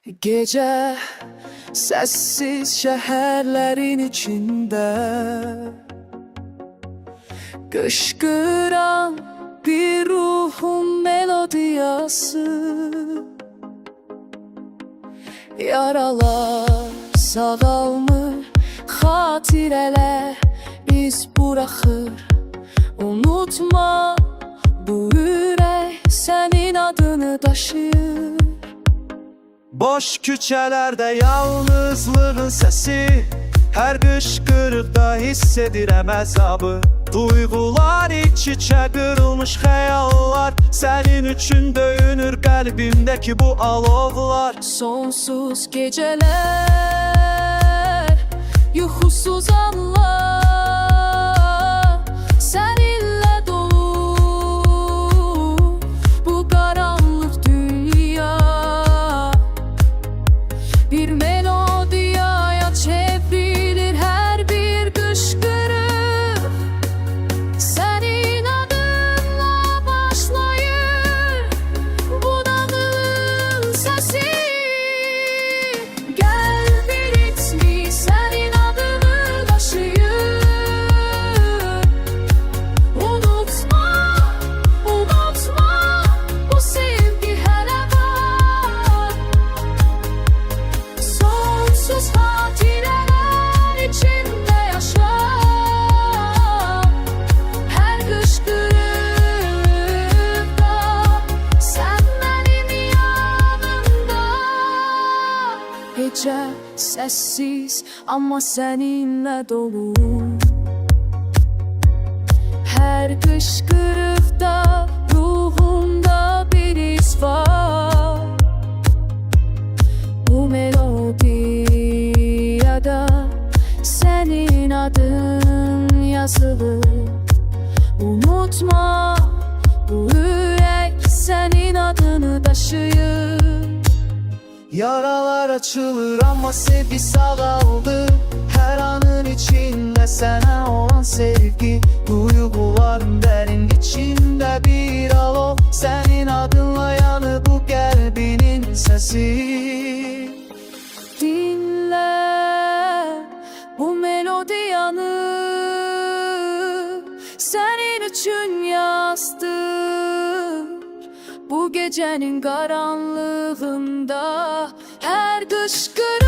Gece sessiz şehirlerin içinde kışkıran bir ruhun melodiyası. Yaralar sağalmır, hatireler iz bırakır. Unutma, bu yürek senin adını taşır. Boş küçelerde yalnızlığın sesi, her qışqırıqda hiss edirəm əzabı. Duyğular iç içə qırılmış xəyallar, sənin üçün döyünür qəlbimdəki bu alovlar. Sonsuz geceler, yuxusuz anlar, seninle dolu bu karanlık dünya. Bir melodiyaya çevrilir her bir kışkırık. Senin adınla başlayır bu dağılın sesi. Gel bir ritmi senin adını taşıyır. Unutma, unutma, bu sevgi hele var. Sonsuz hatireler içinde yaşa. Her kışkırıkta sen benim yanımda. Gece sessiz ama seninle dolu. Her kışkırıkta ruhumda bir iz var. Bu melodiyada senin adın yazılı. Unutma, bu yürek senin adını taşıyor. Yaralar açılır ama sevgi sağaldı. Her anın içinde sana olan sevgi. Duyguların derin içinde bir alov, senin adınla yanı bu kalbinin sesi. Dinle bu melodiyanı, senin için yazdır. Bu gecenin karanlığında her kışkırık